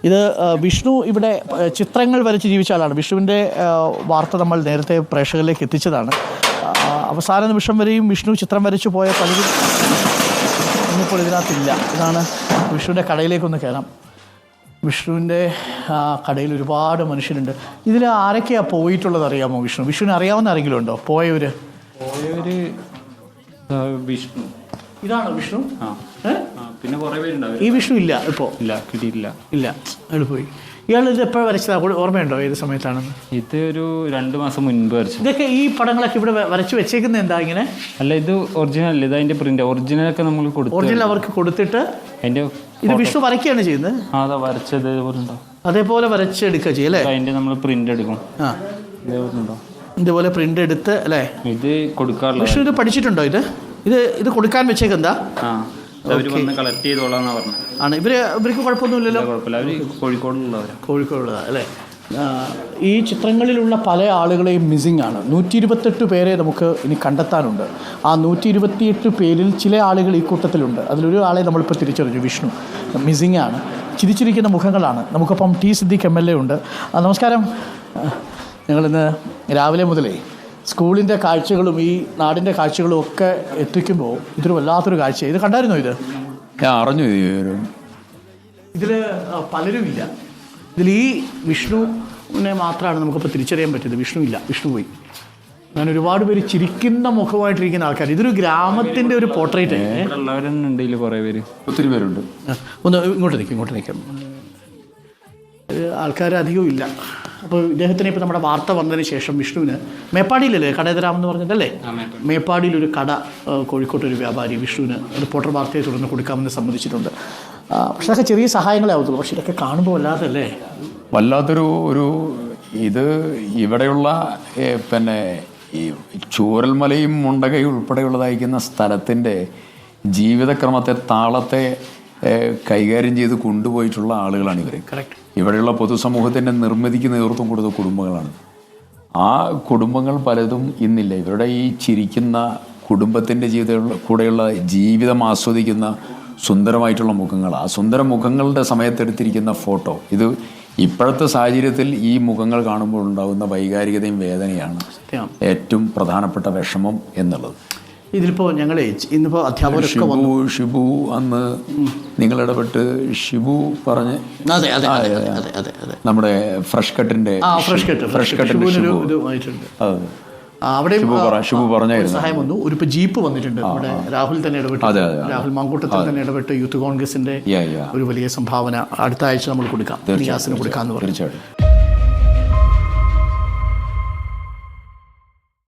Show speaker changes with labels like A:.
A: ഇത് വിഷ്ണു ഇവിടെ ചിത്രങ്ങൾ വരച്ച് ജീവിച്ച ആളാണ്. വിഷ്ണുവിൻ്റെ വാർത്ത നമ്മൾ നേരത്തെ പ്രേക്ഷകരിലേക്ക് എത്തിച്ചതാണ്. അവസാന നിമിഷം വരെയും വിഷ്ണു ചിത്രം വരച്ചു പോയ പലരും ഇന്നിപ്പോൾ ഇതിനകത്തില്ല. ഇതാണ് വിഷ്ണുവിൻ്റെ കടയിലേക്കൊന്ന് കയറാം. വിഷ്ണുവിൻ്റെ കടയിൽ ഒരുപാട് മനുഷ്യരുണ്ട്. ഇതിൽ ആരൊക്കെയാണ് പോയിട്ടുള്ളത് അറിയാമോ? വിഷ്ണുവിനെ അറിയാവുന്ന ആരെങ്കിലും ഉണ്ടോ? പോയവർ
B: വിഷ്ണു.
A: ഇതാണോ വിഷ്ണു?
B: പിന്നെ കുറേ പേരുണ്ടാവും.
A: ഈ വിഷ്ണു ഇല്ല ഇപ്പോൾ?
B: ഇല്ല, കിട്ടിയില്ല.
A: ഇല്ല, അയാൾ പോയി. ഇയാൾ ഇത് എപ്പോഴും വരച്ചതാണ്? ഓർമ്മയുണ്ടോ ഏത് സമയത്താണെന്ന്?
B: ഇത് ഒരു 2 മാസം മുൻപ് വരച്ചു.
A: ഇതൊക്കെ ഈ പടങ്ങളൊക്കെ ഇവിടെ വരച്ച് വെച്ചേക്കുന്നത് എന്താ ഇങ്ങനെ?
B: അല്ല, ഇത് ഒറിജിനൽ അല്ല, ഇത് അതിൻ്റെ പ്രിന്റ്. ഒറിജിനലൊക്കെ നമ്മൾ കൊടുത്തു.
A: ഒറിജിനൽ അവർക്ക് കൊടുത്തിട്ട്
B: അതിൻ്റെ
A: ഇത് വിഷ്ണു വരയ്ക്കുകയാണ് ചെയ്യുന്നത്?
B: അതാ വരച്ചത് ഉണ്ടോ?
A: അതേപോലെ വരച്ചെടുക്കുക ചെയ്യും അല്ലേ?
B: അതിൻ്റെ നമ്മൾ പ്രിന്റ് എടുക്കും. ഉണ്ടോ? ഇതുപോലെ
A: പ്രിന്റ് എടുത്ത് അല്ലേ
B: ഇത് കൊടുക്കാറില്ല.
A: വിഷ്ണു ഇത് പഠിച്ചിട്ടുണ്ടോ? ഇത് കൊടുക്കാൻ വെച്ചേക്കെന്താ?
B: കളക്ട് ചെയ്തോളാന്നാ പറഞ്ഞത്.
A: ആണ് ഇവർക്ക് കുഴപ്പമൊന്നുമില്ലല്ലോ?
B: കുഴപ്പമില്ല, അവർ
A: കോഴിക്കോടുള്ളതാണ് അല്ലേ? ഈ ചിത്രങ്ങളിലുള്ള പല ആളുകളെയും മിസ്സിംഗ് ആണ്. 128 പേരെ നമുക്ക് ഇനി കണ്ടെത്താനുണ്ട്. ആ 128 പേരിൽ ചില ആളുകൾ ഈ കൂട്ടത്തിലുണ്ട്. അതിലൊരു ആളെ നമ്മളിപ്പോൾ തിരിച്ചറിഞ്ഞു. വിഷ്ണു മിസ്സിംഗ് ആണ്. ചിരിച്ചിരിക്കുന്ന മുഖങ്ങളാണ്. നമുക്കൊപ്പം ടി സിദ്ദീഖ് MLA ഉണ്ട്. നമസ്കാരം. ഞങ്ങളിന്ന് രാവിലെ മുതലേ സ്കൂളിൻ്റെ കാഴ്ചകളും ഈ നാടിൻ്റെ കാഴ്ചകളും ഒക്കെ എത്തിക്കുമ്പോൾ ഇതൊരു വല്ലാത്തൊരു കാഴ്ച. ഇത് കണ്ടായിരുന്നോ? ഇത്
C: ഞാൻ അറിഞ്ഞു.
A: ഇതിൽ പലരും ഇല്ല. ഇതിൽ ഈ വിഷ്ണുവിനെ മാത്രമാണ് നമുക്കിപ്പോൾ തിരിച്ചറിയാൻ പറ്റിയത്. വിഷ്ണു ഇല്ല, വിഷ്ണു പോയി. അങ്ങനെ ഒരുപാട് പേര് ചിരിക്കുന്ന മുഖമായിട്ടിരിക്കുന്ന ആൾക്കാർ. ഇതൊരു ഗ്രാമത്തിൻ്റെ ഒരു പോർട്രേറ്റ്.
B: ഉണ്ടെങ്കിൽ കുറേ പേര്,
C: ഒത്തിരി പേരുണ്ട്.
A: ഒന്ന് ഇങ്ങോട്ട് നിൽക്കാം. ആൾക്കാർ അധികവും ഇല്ല. അപ്പോൾ ഇദ്ദേഹത്തിന് ഇപ്പോൾ നമ്മുടെ വാർത്ത വന്നതിന് ശേഷം വിഷ്ണുവിന് മേപ്പാടിയിലല്ലേ കടയതരാമെന്ന് പറഞ്ഞിട്ടല്ലേ? മേപ്പാടിയിലൊരു കട കോഴിക്കോട്ടൊരു വ്യാപാരി വിഷ്ണുവിന് റിപ്പോർട്ടർ വാർത്തയെ തുടർന്ന് കൊടുക്കാമെന്ന് സമ്മതിച്ചിട്ടുണ്ട്. പക്ഷേ അതൊക്കെ ചെറിയ സഹായങ്ങളെ ആവത്തുള്ളൂ. പക്ഷേ ഇതൊക്കെ കാണുമ്പോൾ വല്ലാത്തല്ലേ,
C: വല്ലാത്തൊരു ഇത് ഇവിടെയുള്ള പിന്നെ ഈ ചൂരൽമലയും മുണ്ടകയും ഉൾപ്പെടെയുള്ളതായിരിക്കുന്ന സ്ഥലത്തിൻ്റെ ജീവിതക്രമത്തെ, താളത്തെ കൈകാര്യം ചെയ്ത് കൊണ്ടുപോയിട്ടുള്ള ആളുകളാണ് ഇവർ.
A: കറക്റ്റ്.
C: ഇവിടെയുള്ള പൊതുസമൂഹത്തിൻ്റെ നിർമ്മിതിക്ക് നേതൃത്വം കൊടുത്ത കുടുംബങ്ങളാണ്. ആ കുടുംബങ്ങൾ പലതും ഇന്നില്ല. ഇവരുടെ ഈ ചിരിക്കുന്ന കുടുംബത്തിൻ്റെ കൂടെയുള്ള ജീവിതം ആസ്വദിക്കുന്ന സുന്ദരമായിട്ടുള്ള മുഖങ്ങൾ, ആ സുന്ദര മുഖങ്ങളുടെ സമയത്തെടുത്തിരിക്കുന്ന ഫോട്ടോ, ഇത് ഇപ്പോഴത്തെ സാഹചര്യത്തിൽ ഈ മുഖങ്ങൾ കാണുമ്പോൾ ഉണ്ടാകുന്ന വൈകാരികതയും വേദനയാണ് ഏറ്റവും പ്രധാനപ്പെട്ട വിഷമം എന്നുള്ളത്.
A: ഇതിലിപ്പോൾ ഞങ്ങൾ ഇന്നിപ്പോൾ അധ്യാപകരൊക്കെ വന്നു.
C: ഷിബു അന്ന് നിങ്ങളിടപെട്ട് ഷിബു പറഞ്ഞ് നമ്മുടെ ഫ്രഷ് കട്ടിൻ്റെ
A: അവിടെ
C: ഷിബു പറഞ്ഞായിരുന്നു
A: സഹായം വന്നു. ഒരു ജീപ്പ് വന്നിട്ടുണ്ട്. നമ്മുടെ രാഹുൽ തന്നെ ഇടപെട്ട്, രാഹുൽ മാങ്കൂട്ടത്തിൽ തന്നെ ഇടപെട്ട് യൂത്ത് കോൺഗ്രസിന്റെ ഒരു വലിയ സംഭാവന അടുത്ത ആഴ്ച നമ്മൾ കൊടുക്കാം, കൊടുക്കാമെന്ന് പറഞ്ഞു.